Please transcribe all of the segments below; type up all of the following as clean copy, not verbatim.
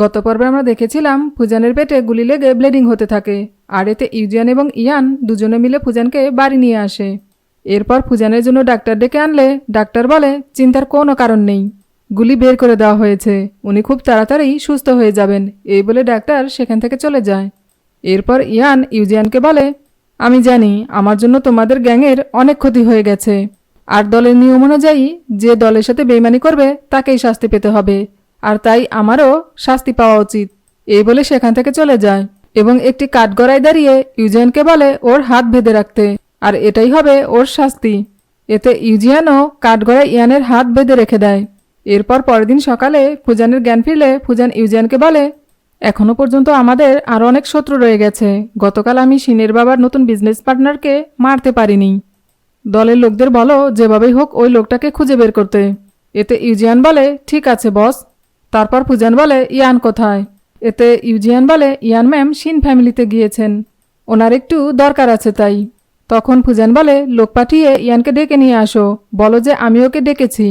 গত পর্বে আমরা দেখেছিলাম ফুজানের পেটে গুলি লেগে ব্লিডিং হতে থাকে, আর এতে ইউজিয়ান এবং ইয়ান দুজনে মিলে ফুজানকে বাড়ি নিয়ে আসে। এরপর ফুজানের জন্য ডাক্তার ডেকে আনলে ডাক্তার বলে চিন্তার কোনো কারণ নেই, গুলি বের করে দেওয়া হয়েছে, উনি খুব তাড়াতাড়ি সুস্থ হয়ে যাবেন, এই বলে ডাক্তার সেখান থেকে চলে যায়। এরপর ইয়ান ইউজিয়ানকে বলে, আমি জানি আমার জন্য তোমাদের গ্যাংয়ের অনেক ক্ষতি হয়ে গেছে, আর দলের নিয়ম অনুযায়ী যে দলের সাথে বেইমানি করবে তাকেই শাস্তি পেতে হবে, আর তাই আমারও শাস্তি পাওয়া উচিত, এই বলে সেখান থেকে চলে যায় এবং একটি কাঠগড়ায় দাঁড়িয়ে ইউজিয়ানকে বলে ওর হাত বেঁধে রাখতে, আর এটাই হবে ওর শাস্তি। এতে ইউজিয়ানও কাঠগড়ায় ইয়ানের হাত বেঁধে রেখে দেয়। এরপর পরের দিন সকালে ফুজানের জ্ঞান ফিরলে ফুজান ইউজিয়ানকে বলে, এখনো পর্যন্ত আমাদের আরও অনেক শত্রু রয়ে গেছে, গতকাল আমি শিনের বাবার নতুন বিজনেস পার্টনারকে মারতে পারিনি, দলের লোকদের বলো যেভাবেই হোক ওই লোকটাকে খুঁজে বের করতে। এতে ইউজিয়ান বলে ঠিক আছে বস। তারপর ফুজান বলে ইয়ান কোথায়? এতে ইউজিয়ান বলে ইয়ান ম্যাম শিন ফ্যামিলিতে গিয়েছেন, ওনার একটু দরকার আছে তাই। তখন ফুজান বলে লোক পাঠিয়ে ইয়ানকে ডেকে নিয়ে আসো, বলো যে আমি ওকে ডেকেছি।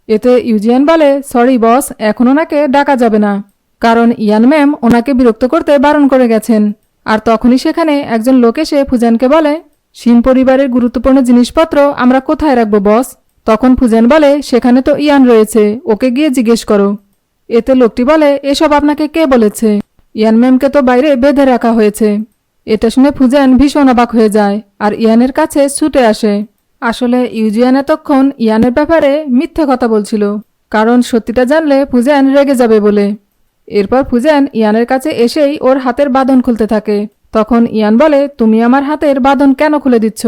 এতে ইউজিয়ান বলে সরি বস, এখন ওনাকে ডাকা যাবে না, কারণ ইয়ান ম্যাম ওনাকে বিরক্ত করতে বারণ করে গেছেন। আর তখনই সেখানে একজন লোক এসে ফুজানকে বলে, শিন পরিবারের গুরুত্বপূর্ণ জিনিসপত্র আমরা কোথায় রাখবো বস? তখন ফুজান বলে সেখানে তো ইয়ান রয়েছে, ওকে গিয়ে জিজ্ঞেস করো। এতে লোকটি বলে এসব আপনাকে কে বলেছে? ইয়ান ম্যামকে তো বাইরে বেঁধে রাখা হয়েছে। এটা শুনে ফুজান ভীষণ অবাক হয়ে যায় আর ইয়ানের কাছে ছুটে আসে। আসলে ইউজিয়ান এতক্ষণ ইয়ানের ব্যাপারে মিথ্যে কথা বলছিল, কারণ সত্যিটা জানলে ফুজান রেগে যাবে বলে। এরপর ফুজান ইয়ানের কাছে এসেই ওর হাতের বাঁধন খুলতে থাকে। তখন ইয়ান বলে তুমি আমার হাতের বাঁধন কেন খুলে দিচ্ছ?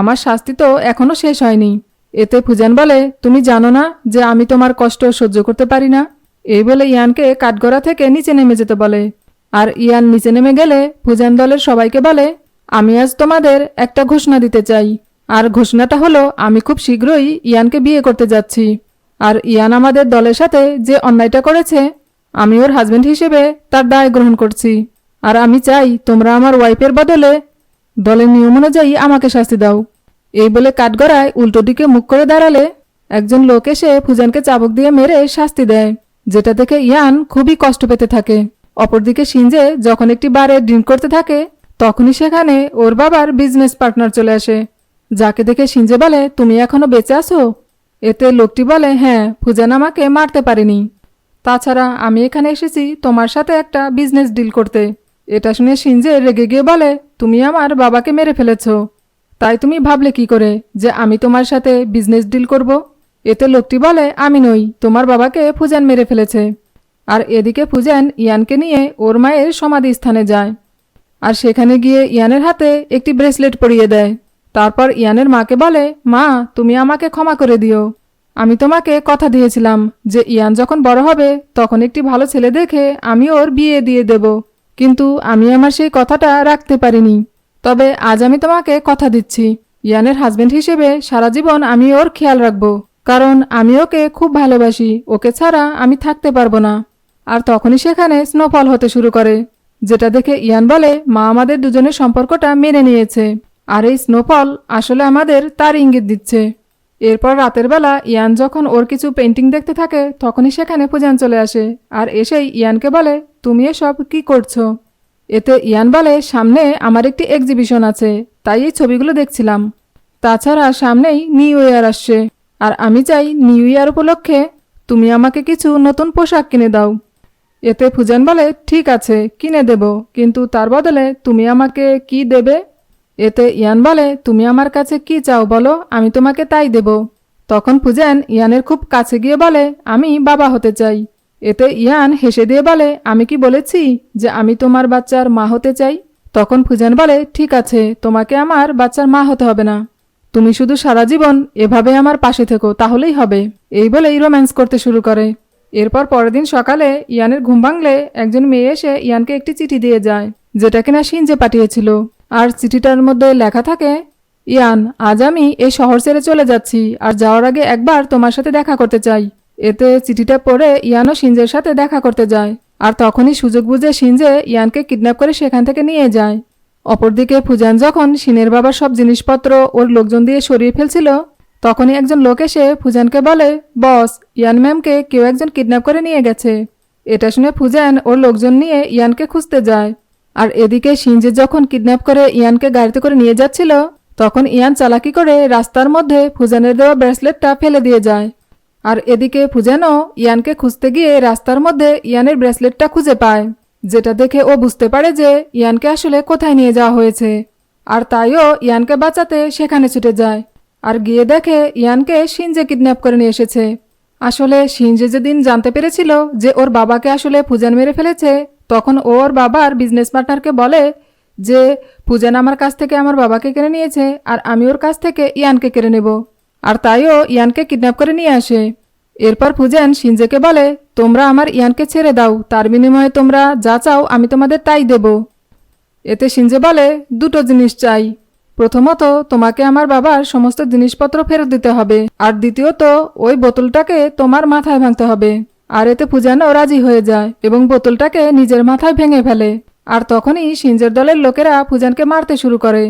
আমার শাস্তি তো এখনো শেষ হয়নি। এতে ফুজান বলে তুমি জানো না যে আমি তোমার কষ্ট সহ্য করতে পারি না? এই বলে ইয়ানকে কাঠগড়া থেকে নিচে নেমে যেতে বলে। আর ইয়ান নিচে নেমে গেলে ফুজান দলের সবাইকে বলে আমি আজ তোমাদের একটা ঘোষণা দিতে চাই, আর ঘোষণাটা হলো আমি খুব শীঘ্রই ইয়ানকে বিয়ে করতে যাচ্ছি। আর ইয়ান আমাদের দলের সাথে যে অন্যায়টা করেছে আমি ওর হাজবেন্ড হিসেবে তার দায় গ্রহণ করছি, আর আমি চাই তোমরা আমার ওয়াইফের বদলে দলের নিয়ম অনুযায়ী আমাকে শাস্তি দাও। এই বলে কাঠগড়ায় উল্টো দিকে মুখ করে দাঁড়ালে একজন লোক এসে ফুজানকে চাবুক দিয়ে মেরে শাস্তি দেয়, যেটা দেখে ইয়ান খুবই কষ্ট পেতে থাকে। অপরদিকে শিনজে যখন একটি বারে ড্রিঙ্ক করতে থাকে তখনই সেখানে ওর বাবার বিজনেস পার্টনার চলে আসে, যাকে দেখে শিনজে বলে তুমি এখনো বেঁচে আছো? এতে লোকটি বলে হ্যাঁ, ফুজান আমাকে মারতে পারেনি, তাছাড়া আমি এখানে এসেছি তোমার সাথে একটা বিজনেস ডিল করতে। এটা শুনে শিনজে রেগে গিয়ে বলে তুমি আমার বাবাকে মেরে ফেলেছ, তাই তুমি ভাবলে কি করে যে আমি তোমার সাথে বিজনেস ডিল করব? এতে লোকটি বলে আমি নই, তোমার বাবাকে ফুজান মেরে ফেলেছে। আর এদিকে ফুজান ইয়ানকে নিয়ে ওর মায়ের সমাধি স্থানে যায়, আর সেখানে গিয়ে ইয়ানের হাতে একটি ব্রেসলেট পরিয়ে দেয়। তারপর ইয়ানের মাকে বলে মা তুমি আমাকে ক্ষমা করে দিও, আমি তোমাকে কথা দিয়েছিলাম যে ইয়ান যখন বড় হবে তখন একটি ভালো ছেলে দেখে আমি ওর বিয়ে দিয়ে দেব, কিন্তু আমি আমার সেই কথাটা রাখতে পারিনি। তবে আজ আমি তোমাকে কথা দিচ্ছি, ইয়ানের হাজবেন্ড হিসেবে সারা জীবন আমি ওর খেয়াল রাখবো, কারণ আমি ওকে খুব ভালোবাসি, ওকে ছাড়া আমি থাকতে পারবো না। আর তখনই সেখানে স্নোফল হতে শুরু করে, যেটা দেখে ইয়ান বলে মা আমাদের দুজনের সম্পর্কটা মেনে নিয়েছে, আর এই স্নোফল আসলে আমাদের তার ইঙ্গিত দিচ্ছে। এরপর রাতের বেলা ইয়ান যখন ওর কিছু পেন্টিং দেখতে থাকে তখনই সেখানে ফুজান চলে আসে, আর এসেই ইয়ানকে বলে তুমি এসব কি করছো? এতে ইয়ান বলে সামনে আমার একটি এক্সিবিশন আছে, তাই এই ছবিগুলো দেখছিলাম, তাছাড়া সামনেই নিউ ইয়ার আসছে, আর আমি চাই নিউ ইয়ার উপলক্ষে তুমি আমাকে কিছু নতুন পোশাক কিনে দাও। এতে ফুজান বলে ঠিক আছে কিনে দেব, কিন্তু তার বদলে তুমি আমাকে কি দেবে? এতে ইয়ান বলে তুমি আমার কাছে কি চাও বলো, আমি তোমাকে তাই দেব। তখন ফুজান ইয়ানের খুব কাছে গিয়ে বলে আমি বাবা হতে চাই। এতে ইয়ান হেসে দিয়ে বলে আমি কি বলেছি যে আমি তোমার বাচ্চার মা হতে চাই? তখন ফুজান বলে ঠিক আছে, তোমাকে আমার বাচ্চার মা হতে হবে না, তুমি শুধু সারা জীবন এভাবে আমার পাশে থেকো তাহলেই হবে। এই বলেই রোম্যান্স করতে শুরু করে। এরপর পরের দিন সকালে ইয়ানের ঘুম ভাঙলে একজন মেয়ে এসে ইয়ানকে একটি চিঠি দিয়ে যায়, যেটা কিনা শিনজে পাঠিয়েছিল। আর চিঠিটার মধ্যে লেখা থাকে ইয়ান আজ আমি এই শহর ছেড়ে চলে যাচ্ছি, আর যাওয়ার আগে একবার তোমার সাথে দেখা করতে চাই। এতে চিঠিটা পড়ে ইয়ানও শিনজের সাথে দেখা করতে যায়, আর তখনই সুযোগ বুঝে শিনজে ইয়ানকে কিডন্যাপ করে সেখান থেকে নিয়ে যায়। অপরদিকে ফুজান যখন শিনের বাবার সব জিনিসপত্র ওর লোকজন দিয়ে সরিয়ে ফেলছিল তখনই একজন লোক এসে ফুজানকে বলে বস ইয়ান ম্যামকে কেউ একজন কিডন্যাপ করে নিয়ে গেছে। এটা শুনে ফুজান ওর লোকজন নিয়ে ইয়ানকে খুঁজতে যায়। আর এদিকে শিনজে যখন কিডন্যাপ করে ইয়ানকে গাড়িতে করে নিয়ে যাচ্ছিল, তখন ইয়ান চালাকি করে রাস্তার মধ্যে ফুজানের দেওয়া ব্রেসলেটটা ফেলে দিয়ে যায়। আর এদিকে ফুজানও ইয়ানকে খুঁজতে গিয়ে রাস্তার মধ্যে ইয়ানের ব্রেসলেটটা খুঁজে পায়, যেটা দেখে ও বুঝতে পারে যে ইয়ানকে আসলে কোথায় নিয়ে যাওয়া হয়েছে। আর তাইও ইয়ানকে বাঁচাতে সেখানে ছুটে যায়। আর গিয়ে দেখে ইয়ানকে শিনজে কিডন্যাপ করে নিয়ে এসেছে। আসলে শিনজে যেদিন জানতে পেরেছিল যে ওর বাবাকে আসলে ফুজান মেরে ফেলেছে, তখন ওর বাবার বিজনেস পার্টনারকে বলে যে ফুজান আমার কাছ থেকে আমার বাবাকে কেড়ে নিয়েছে আর আমি ওর কাছ থেকে ইয়ানকে কেড়ে নেব। আর তাইও ইয়ানকে কিডন্যাপ করে নিয়ে আসে। এরপর ফুজান শিনজেকে বলে, তোমরা আমার ইয়ানকে ছেড়ে দাও, তার বিনিময়ে তোমরা যা চাও আমি তোমাদের তাই দেব। এতে শিনজে বলে, দুটো জিনিস চাই। প্রথমত, তোমাকে আমার বাবার সমস্ত জিনিসপত্র ফেরত দিতে হবে, আর দ্বিতীয়ত ওই বোতলটাকে তোমার মাথায় ভাঙতে হবে। আর এতে ফুজানও রাজি হয়ে যায় এবং বোতলটাকে নিজের মাথায় ভেঙে ফেলে। আর তখনই শিনজের দলের লোকেরা ফুজানকে মারতে শুরু করে।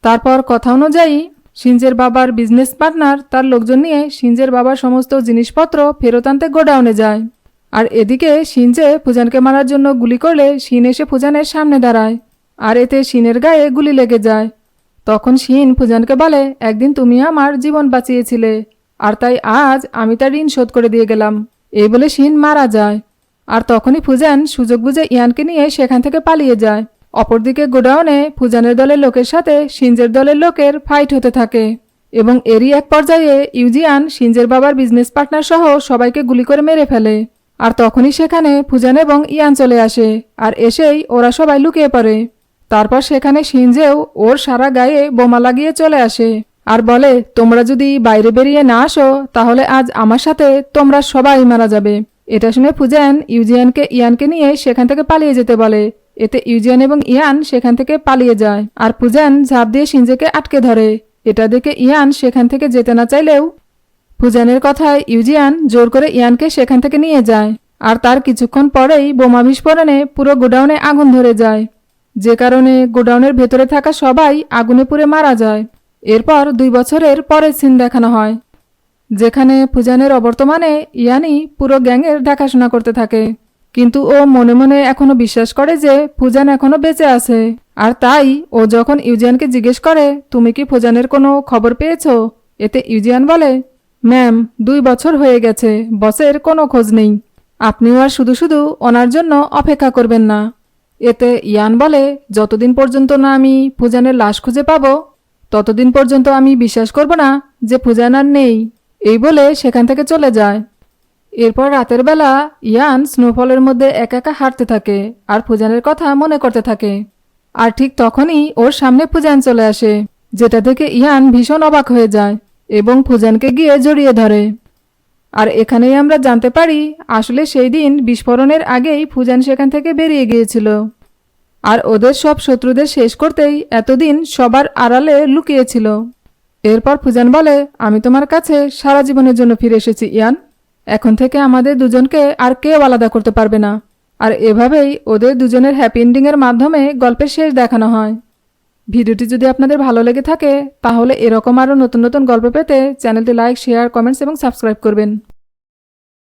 তারপর কথা অনুযায়ী শিনজের বাবার বিজনেস পার্টনার তার লোকজন নিয়ে শিনজের বাবার সমস্ত জিনিসপত্র ফেরত আনতে গোডাউনে যায়। আর এদিকে শিনজে ফুজানকে মারার জন্য গুলি করলে শিন এসে ফুজানের সামনে দাঁড়ায়। আর এতে শিনের গায়ে গুলি লেগে যায়। তখন শিন ফুজানকে বলে, একদিন তুমি আমার জীবন বাঁচিয়েছিলে, আর তাই আজ আমি তার ঋণ শোধ করে দিয়ে গেলাম। এই বলে শিন মারা যায়। আর তখনই ফুজান সুযোগ বুঝে ইয়ানকে নিয়ে সেখান থেকে পালিয়ে যায়। অপরদিকে গোডাউনে ফুজানের দলের লোকের সাথে শিনজের দলের লোকের ফাইট হতে থাকে এবং এরই এক পর্যায়ে ইউজিয়ান শিনজের বাবার বিজনেস পার্টনার সহ সবাইকে গুলি করে মেরে ফেলে। আর তখনই সেখানে ফুজান এবং ইয়ান চলে আসে। আর এসেই ওরা সবাই লুকিয়ে পড়ে। তারপর সেখানে শিনজেও ওর সারা গায়ে বোমা লাগিয়ে চলে আসে আর বলে, তোমরা যদি বাইরে বেরিয়ে না আসো তাহলে আজ আমার সাথে তোমরা সবাই মারা যাবে। এটা শুনে ফুজান ইউজিয়ানকে ইয়ানকে নিয়ে সেখান থেকে পালিয়ে যেতে বলে। এতে ইউজিয়ান এবং ইয়ান সেখান থেকে পালিয়ে যায়। আর ফুজান ঝাঁপ দিয়ে শিনজেকে আটকে ধরে। এটা দেখে ইয়ান সেখান থেকে যেতে না চাইলেও ফুজানের কথায় ইউজিয়ান জোর করে ইয়ানকে সেখান থেকে নিয়ে যায়। আর তার কিছুক্ষণ পরেই বোমা বিস্ফোরণে পুরো গোডাউনে আগুন ধরে যায়, যে কারণে গোডাউনের ভেতরে থাকা সবাই আগুনে পুড়ে মারা যায়। এরপর 2 বছরের পরের সিন দেখানো হয়, যেখানে ফুজানের অবর্তমানে ইয়ানই পুরো গ্যাংয়ের দেখাশোনা করতে থাকে। কিন্তু ও মনে মনে এখনো বিশ্বাস করে যে ফুজান এখনো বেঁচে আছে। আর তাই ও যখন ইউজিয়ানকে জিজ্ঞেস করে, তুমি কি ফুজানের কোনো খবর পেয়েছো? এতে ইউজিয়ান বলে, ম্যাম 2 বছর হয়ে গেছে, বসের কোনো খোঁজ নেই। আপনিও আর শুধু শুধু ওনার জন্য অপেক্ষা করবেন না। এতে ইয়ান বলে, যতদিন পর্যন্ত না আমি ফুজানের লাশ খুঁজে পাবো ততদিন পর্যন্ত আমি বিশ্বাস করব না যে ফুজান আর নেই। এই বলে সেখান থেকে চলে যায়। এরপর রাতের বেলা ইয়ান স্নোফলের মধ্যে একা একা হাঁটতে থাকে আর ফুজানের কথা মনে করতে থাকে। আর ঠিক তখনই ওর সামনে ফুজান চলে আসে, যেটা দেখে ইয়ান ভীষণ অবাক হয়ে যায় এবং ফুজানকে গিয়ে জড়িয়ে ধরে। আর এখানেই আমরা জানতে পারি আসলে সেই দিন বিস্ফোরণের আগেই ফুজান সেখান থেকে বেরিয়ে গিয়েছিল আর ওদের সব শত্রুদের শেষ করতেই এতদিন সবার আড়ালে লুকিয়েছিল। এরপর ফুজান বলে, আমি তোমার কাছে সারা জীবনের জন্য ফিরে এসেছি ইয়ান। এখন থেকে আমাদের দুজনকে আর কেউ আলাদা করতে পারবে না। আর এভাবেই ওদের দুজনের হ্যাপি এন্ডিংয়ের মাধ্যমে গল্পের শেষ দেখানো হয়। ভিডিওটি যদি আপনাদের ভালো লেগে থাকে তাহলে এরকম আরও নতুন নতুন গল্প পেতে চ্যানেলটি লাইক, শেয়ার, কমেন্টস এবং সাবস্ক্রাইব করবেন।